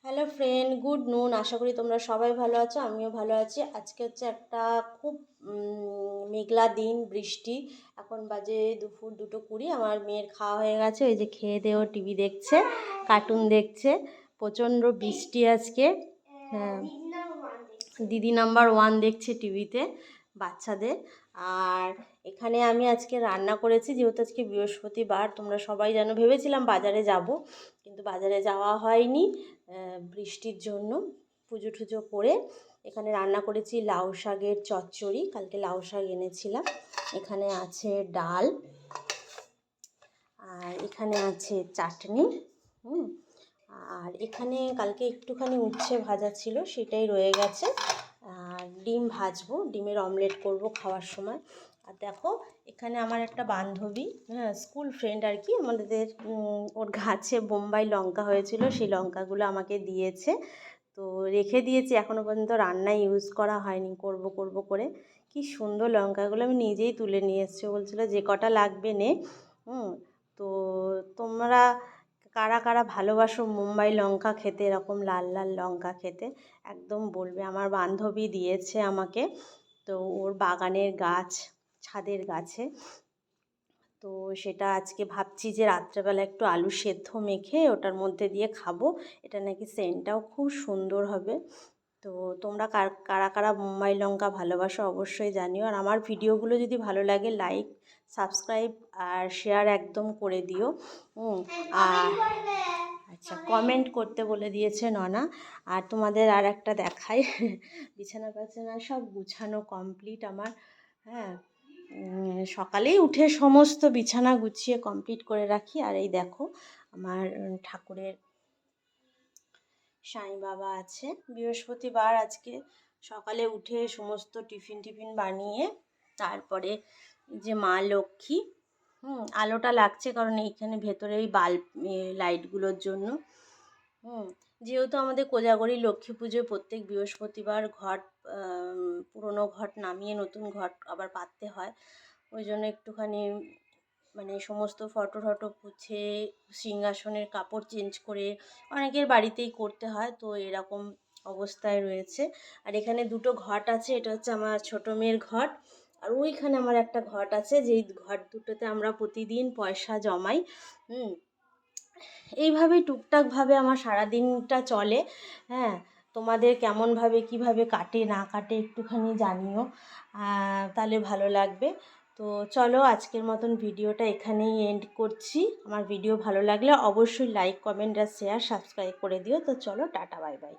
Hello friend, good নুন। আশা করি তোমরা সবাই ভালো আছো, আমিও ভালো আছি। আজকে হচ্ছে একটা খুব মেঘলা দিন, বৃষ্টি। এখন বাজে দুপুর 2:20। আমার মেয়ের খাওয়া হয়ে গেছে, ওই যে খেয়ে দেও টিভি দেখছে, কার্টুন দেখছে। প্রচণ্ড বৃষ্টি আজকে। হ্যাঁ, দিদি নাম্বার ওয়ান দেখছে টিভিতে বাচ্চাদের। আর এখানে আমি আজকে রান্না করেছি, যেহেতু আজকে বৃহস্পতিবার, তোমরা সবাই জানো। ভেবেছিলাম বাজারে যাব, কিন্তু বাজারে যাওয়া হয়নি বৃষ্টির জন্য। পুজো টুজো করে এখানে রান্না করেছি লাউ শাকের চচ্চড়ি। কালকে লাউ শাক এনেছিলাম। এখানে আছে ডাল, আর এখানে আছে চাটনি। আর এখানে কালকে একটুখানি উচ্ছে ভাজা ছিল, সেটাই রয়ে গেছে। আর ডিম ভাজবো, ডিমের অমলেট করব খাওয়ার সময়। আর দেখো, এখানে আমার একটা বান্ধবী, হ্যাঁ, স্কুল ফ্রেন্ড আর কি, আমাদের ওর গাছে বোম্বাই লঙ্কা হয়েছিল, সেই লঙ্কাগুলো আমাকে দিয়েছে। তো রেখে দিয়েছি, এখনও পর্যন্ত রান্নায় ইউজ করা হয়নি, করব করব করে। কি সুন্দর লঙ্কাগুলো, আমি নিজেই তুলে নিয়ে এসেছি। বলছিল যে কটা লাগবে নে। তো তোমরা কারা কারা ভালোবাসো মুম্বাই লঙ্কা খেতে, এরকম লাল লাল লঙ্কা খেতে, একদম বলবে। আমার বান্ধবী দিয়েছে আমাকে, তো ওর বাগানের গাছ, ছাদের গাছে। তো সেটা আজকে ভাবছি যে রাত্রেবেলা একটু আলু সেদ্ধ মেখে ওটার মধ্যে দিয়ে খাবো। এটা নাকি সেন্টটাও খুব সুন্দর হবে। তো তোমরা কারা কারা মুম্বাই লঙ্কা ভালোবাসো অবশ্যই জানিও। আর আমার ভিডিওগুলো যদি ভালো লাগে, লাইক, সাবস্ক্রাইব আর শেয়ার একদম করে দিও। আর আচ্ছা, কমেন্ট করতে বলে দিয়েছে ননা। আর তোমাদের আর একটা দেখাই, বিছানা পাছানা সব গুছানো কমপ্লিট আমার। হ্যাঁ, সকালেই উঠে সমস্ত বিছানা গুছিয়ে কমপ্লিট করে রাখি। আর এই দেখো, আমার ঠাকুরের সাই বাবা আছে। বৃহস্পতিবার আজকে সকালে উঠে সমস্ত টিফিন বানিয়ে, তারপরে যে মা লক্ষ্মী, আলোটা লাগছে কারণ এইখানে ভেতরে এই বাল্ব লাইটগুলোর জন্য। যেহেতু আমাদের কোজাগরী লক্ষ্মী পুজোয় প্রত্যেক বৃহস্পতিবার ঘট, পুরনো ঘট নামিয়ে নতুন ঘট আবার পাততে হয়। ওই জন্য একটুখানি মানে সমস্ত ফটো পুছে, সিংহাসনের কাপড় চেঞ্জ করে, অনেকের বাড়িতেই করতে হয়, তো এরকম অবস্থায় রয়েছে। আর এখানে দুটো ঘট আছে, এটা হচ্ছে আমার ছোটো মেয়ের ঘট, আর ওইখানে আমার একটা ঘট আছে, যেই ঘট দুটোতে আমরা প্রতিদিন পয়সা জমাই। এইভাবেই টুকটাকভাবে আমার সারা দিনটা চলে। হ্যাঁ, তোমাদের কেমনভাবে কীভাবে কাটে না কাটে একটুখানি জানিও, তাহলে ভালো লাগবে। তো চলো, আজকের মতন ভিডিওটা এখানেই এন্ড করছি। আমার ভিডিও ভালো লাগলে অবশ্যই লাইক, কমেন্ট আর শেয়ার, সাবস্ক্রাইব করে দিও। তো চলো, টাটা, বাই বাই।